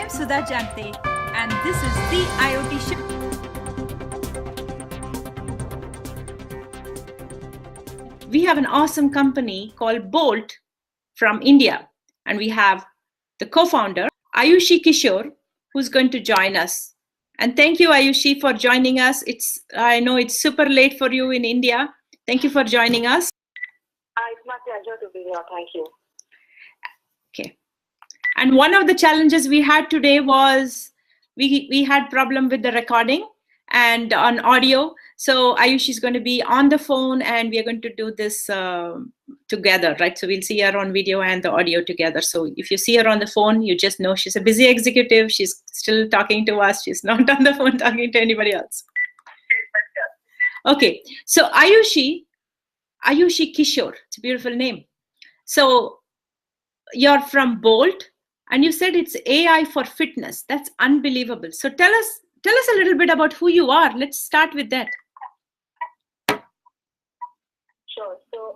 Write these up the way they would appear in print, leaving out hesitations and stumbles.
I'm Sudha Jamthe, and this is the IoT Show. We have an awesome company called Boltt from India, and we have the co-founder, Arushi Kumar, who's going to join us. And thank you, Arushi, for joining us. I know it's super late for you in India. Thank you for joining us. It's my pleasure to be here. Thank you. Okay. And one of the challenges we had today was we had problem with the recording and on audio. So Ayushi is going to be on the phone and we are going to do this together, right? So we'll see her on video and the audio together. So if you see her on the phone, you just know she's a busy executive. She's still talking to us. She's not on the phone talking to anybody else. Okay, so Arushi Kishore, it's a beautiful name. So you're from Boltt, and you said it's AI for fitness. That's unbelievable. So tell us a little bit about who you are. Let's start with that. Sure. So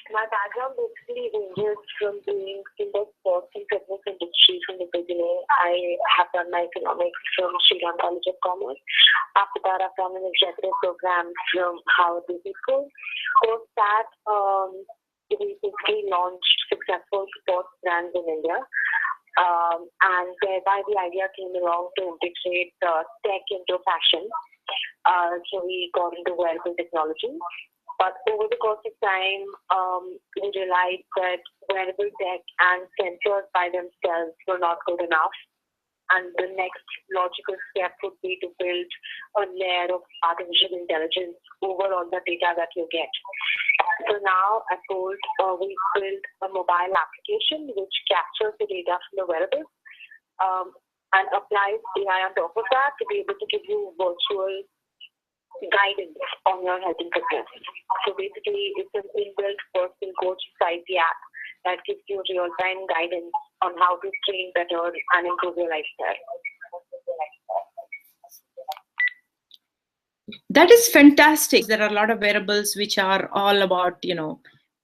my background basically ranges from being in the sports and fitness industry from the beginning. I have done my economics from Sudha College of Commerce. After that, I've done an executive program from Howard Business School. Post that, we basically launched successful sports brands in India. And thereby the idea came along to integrate tech into fashion. So we got into wearable technology. But over the course of time, we realized that wearable tech and sensors by themselves were not good enough. And the next logical step would be to build a layer of artificial intelligence over all the data that you get. So now at Boltt, we built a mobile application which captures the data from the wearables and applies AI on top of that to be able to give you virtual guidance on your health and fitness. So basically, it's an inbuilt personal coach inside the app that gives you real-time guidance on how to train better and improve your lifestyle. That is fantastic. There are a lot of wearables which are all about,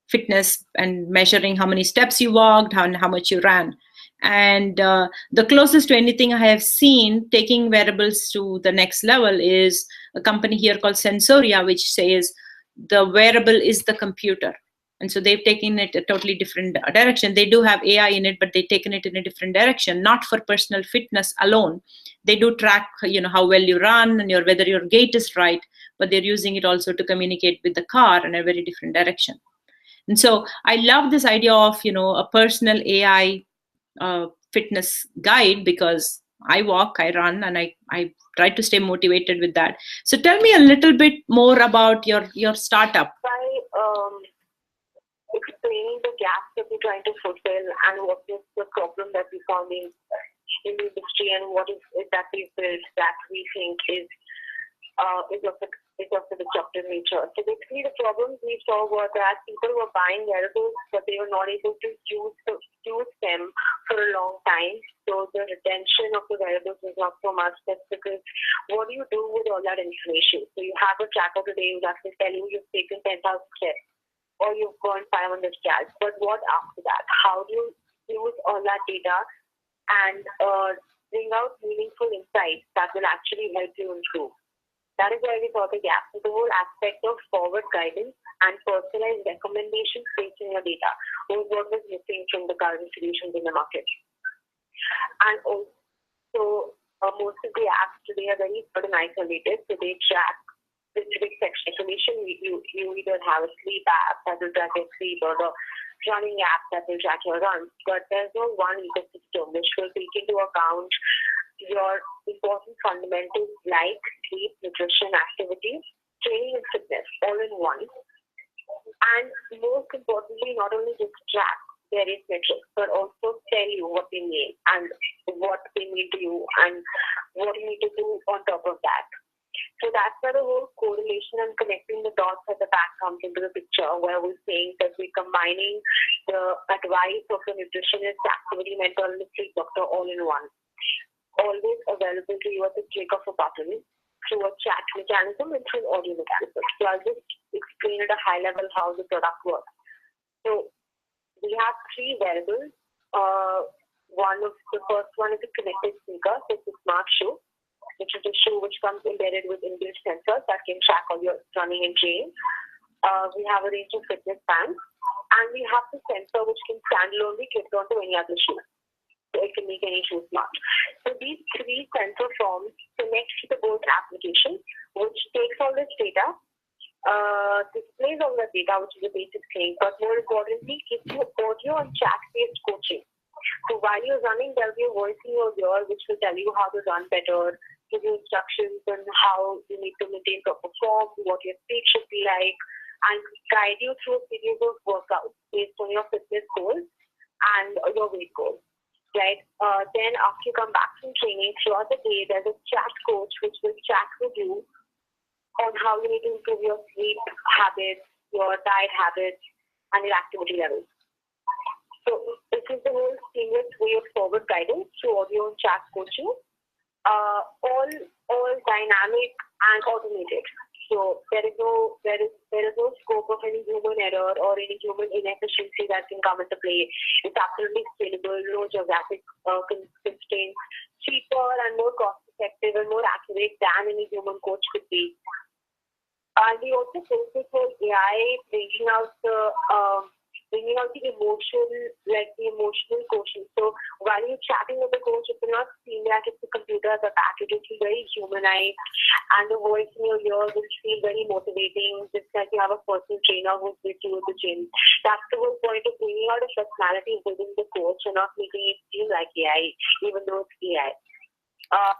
fitness and measuring how many steps you walked, how much you ran. And the closest to anything I have seen taking wearables to the next level is a company here called Sensoria, which says the wearable is the computer. And so they've taken it a totally different direction. They do have AI in it, but they've taken it in a different direction, not for personal fitness alone. They do track, how well you run and whether your gait is right, but they're using it also to communicate with the car in a very different direction. And so I love this idea of, a personal AI fitness guide, because I walk, I run, and I try to stay motivated with that. So tell me a little bit more about your startup. Explaining the gaps that we're trying to fulfill and what is the problem that we found in the industry and what is it that we built that we think is of the disruptive nature. So basically the problems we saw were that people were buying wearables but they were not able to use them for a long time. So the retention of the wearables was not so much. That's because what do you do with all that information? So you have a tracker today that will tell you you've taken 10,000 steps or you've gone 500 calories. But what after that? How do you use all that data and bring out meaningful insights that will actually help you improve? That is why we saw the gap. So the whole aspect of forward guidance and personalized recommendations based on your data was what was missing from the current solutions in the market. And also, most of the apps today are very sort of isolated, so they track specific section information. You either have a sleep app that will track your sleep or the running app that will track your runs, but there's no one ecosystem which will take into account your important fundamentals like sleep, nutrition, activity, training and fitness all in one. And most importantly, not only just track various metrics, but also tell you what they mean and what they mean to you and what you need to do on top of that. So that's where the whole correlation and connecting the dots at the back comes into the picture, where we're saying that we're combining the advice of a nutritionist, activity mentor, and the sleep doctor all in one. Always available to you at the click of a button through a chat mechanism and through an audio mechanism. So I'll just explain at a high level how the product works. So we have three wearables. The first one is a connected sneaker. So it's a smart shoe, which is a shoe which comes embedded with inbuilt sensors that can track all your running and training. We have a range of fitness bands, and we have the sensor which can standalone be clipped onto any other shoe. So it can make any shoe smart. So these three sensor forms connect to the Boltt application, which takes all this data, displays all the data, which is a basic thing, but more importantly, gives you audio and chat-based coaching. So while you're running, there'll be a voice in your ear which will tell you how to run better, give you instructions on how you need to maintain proper form, what your speed should be like, and guide you through a series of workouts based on your fitness goals and your weight goals. Right. Then after you come back from training, throughout the day, there's a chat coach which will chat with you on how you need to improve your sleep habits, your diet habits, and your activity levels. So this is the whole seamless way of forward guidance through audio and chat coaching, all dynamic and automated. So there is no scope of any human error or any human inefficiency that can come into play. It's absolutely scalable, no geographic constraints, cheaper and more cost effective and more accurate than any human coach could be. And we also focus on AI bringing out the emotional quotient. So while you're chatting with the coach, it will not seem like it's a computer at the back. It will feel very humanized, and the voice in your ear will feel very motivating, just like you have a personal trainer who's with you at the gym. That's the whole point of bringing out a personality within the coach and not making it seem like AI, even though it's AI.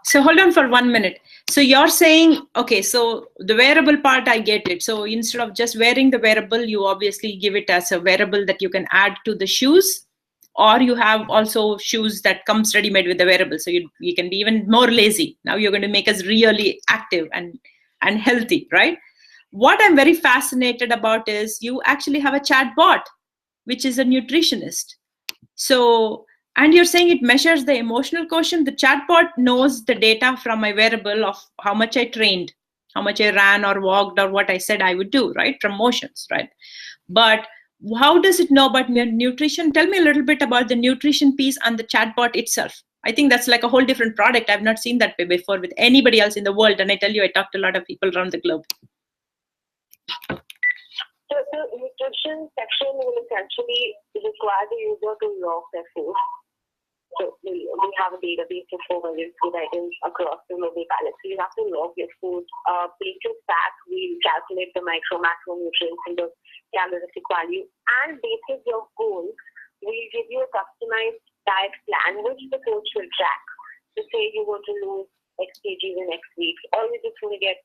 So hold on for 1 minute. So you're saying, okay, so the wearable part, I get it. So instead of just wearing the wearable, you obviously give it as a wearable that you can add to the shoes, or you have also shoes that comes ready-made with the wearable. So you can be even more lazy. Now you're going to make us really active and healthy, right? What I'm very fascinated about is you actually have a chat bot, which is a nutritionist. So, and you're saying it measures the emotional quotient. The chatbot knows the data from my wearable of how much I trained, how much I ran or walked, or what I said I would do, right? From motions, right? But how does it know about nutrition? Tell me a little bit about the nutrition piece and the chatbot itself. I think that's like a whole different product. I've not seen that before with anybody else in the world. And I tell you, I talked to a lot of people around the globe. So the nutrition section will essentially require the user to log their food. So we have a database of 4 million food items across the global palette. So you have to log your food. Based on that, we calculate the micro macronutrients and the calorific value. And based on your goals, we'll give you a customized diet plan, which the coach will track. So say you want to lose X kgs in X weeks, or you just want to get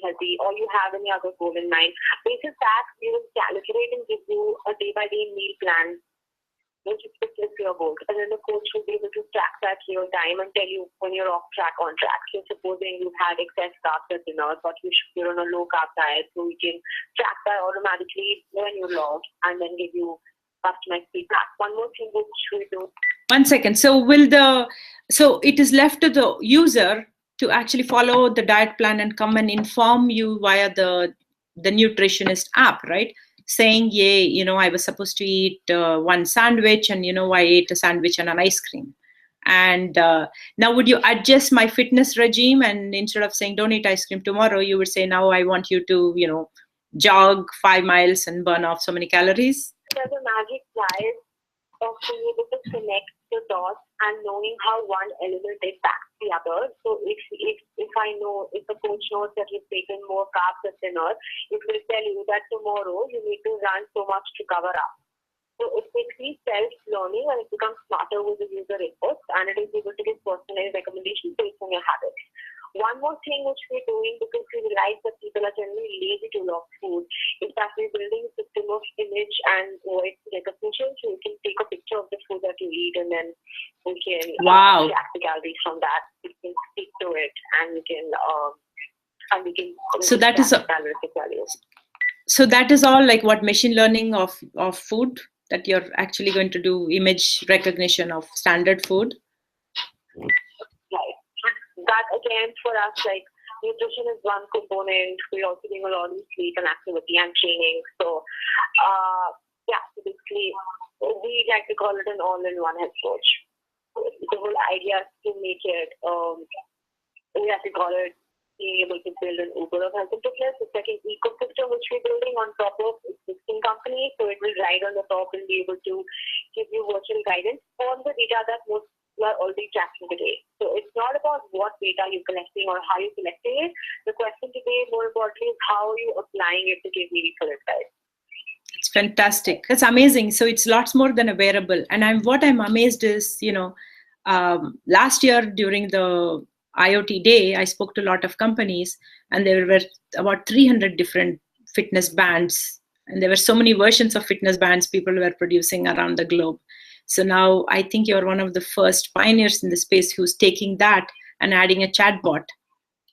healthy, or you have any other goal in mind. Based on that, we will calculate and give you a day-by-day meal plan, which is specific to your goals. And then the coach will be able to track that real time and tell you when you're off track, on track. So supposing you've had excess carbs at dinner, but you're on a low carb diet, so we can track that automatically when you log and then give you customized feedback. One more thing which we do. 1 second. So it is left to the user to actually follow the diet plan and come and inform you via the nutritionist app, right? Saying, yeah, I was supposed to eat 1 sandwich, and I ate a sandwich and an ice cream. And now would you adjust my fitness regime? And instead of saying don't eat ice cream tomorrow, you would say now I want you to jog 5 miles and burn off so many calories. There's a magic slide of being able to connect the dots and knowing how one element impacts the other. So if the coach knows that you've taken more carbs at dinner, it will tell you that tomorrow you need to run so much to cover up. So it's basically self-learning, and it becomes smarter with the user inputs, and it is able to give personalized recommendations based on your habits. One more thing which we're doing, because we realize that people are generally lazy to log food, is that we're building a system of image and voice recognition, so you can take a picture of the food that you eat, and then we can track the calories from that. We can speak to it, and we can so that is calorific values. So that is all like what machine learning of food, that you're actually going to do image recognition of standard food. Right. That again for us, like nutrition is one component. We're also doing a lot of sleep and activity and training. So so basically we we like to call it an all-in-one health coach. The whole idea is to make it, we have to call it being able to build an Uber of health and fitness. It's like an ecosystem which we're building on top of existing companies. So it will ride on the top and be able to give you virtual guidance on the data that most people are already tracking today. So it's not about what data you're collecting or how you're collecting it. The question today, more importantly, is how are you applying it to give meaningful advice. It's fantastic. That's amazing. So it's lots more than a wearable. And what I'm amazed is, last year during the IoT day, I spoke to a lot of companies, and there were about 300 different fitness bands. And there were so many versions of fitness bands people were producing around the globe. So now I think you're one of the first pioneers in the space who's taking that and adding a chatbot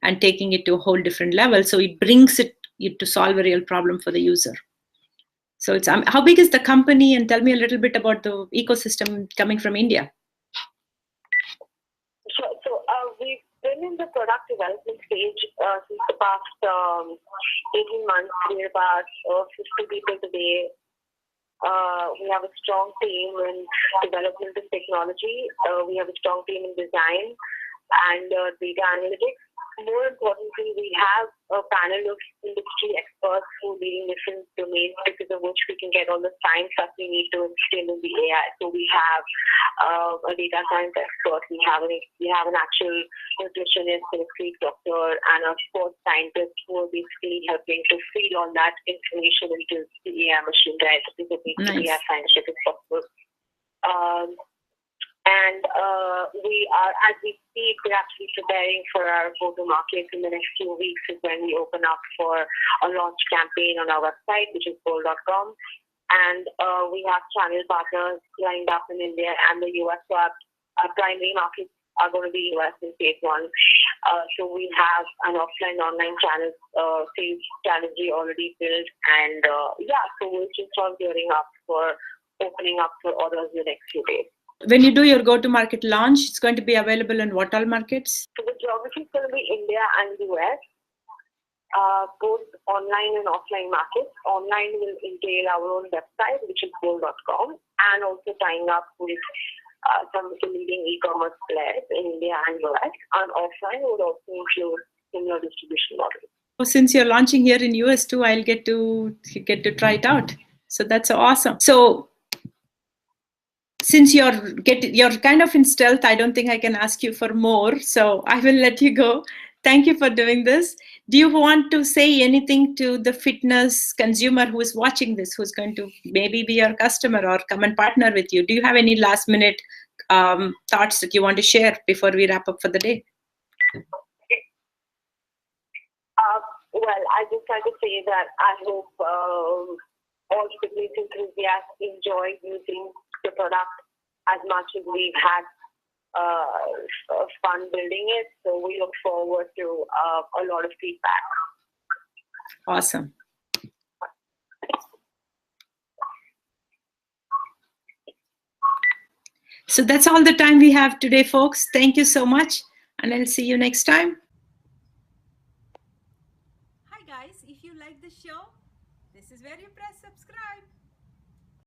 and taking it to a whole different level. So it brings it to solve a real problem for the user. So it's how big is the company, and tell me a little bit about the ecosystem coming from India. So we've been in the product development stage since the past 18 months. We're about 50 people today. We have a strong team in development and technology. We have a strong team in design and data analytics. More importantly, we have a panel of industry experts who lead in different domains, because of which we can get all the science that we need to instill in the AI. So we have a data science expert, we have an actual nutritionist, a sleep doctor, and a sports scientist who are basically helping to feed all that information into the AI machine, right? Because it needs to be as scientific as possible. And we are, as we speak, we're actually preparing for our go-to-market in the next few weeks, is when we open up for a launch campaign on our website, which is boltt.com. And we have channel partners lined up in India and the US. So our primary markets are going to be US in phase one. So we have an offline online channel sales strategy already built. And so we're just all gearing up for opening up for orders in the next few days. When you do your go-to-market launch, it's going to be available in what all markets? So the geography is going to be India and US, both online and offline markets. Online will entail our own website, which is boltt.com, and also tying up with some of the leading e-commerce players in India and US. And offline would also include similar distribution models. So since you're launching here in US too, I'll get to try it out. So that's awesome. So since you're kind of in stealth, I don't think I can ask you for more. So I will let you go. Thank you for doing this. Do you want to say anything to the fitness consumer who is watching this, who's going to maybe be your customer or come and partner with you? Do you have any last minute thoughts that you want to share before we wrap up for the day? Well, I just like to say that I hope all fitness enthusiasts enjoy using the product as much as we've had fun building it. So we look forward to a lot of feedback. Awesome. So that's all the time we have today, folks. Thank you so much, and I'll see you next time. Hi guys, if you like the show, this is where you press subscribe.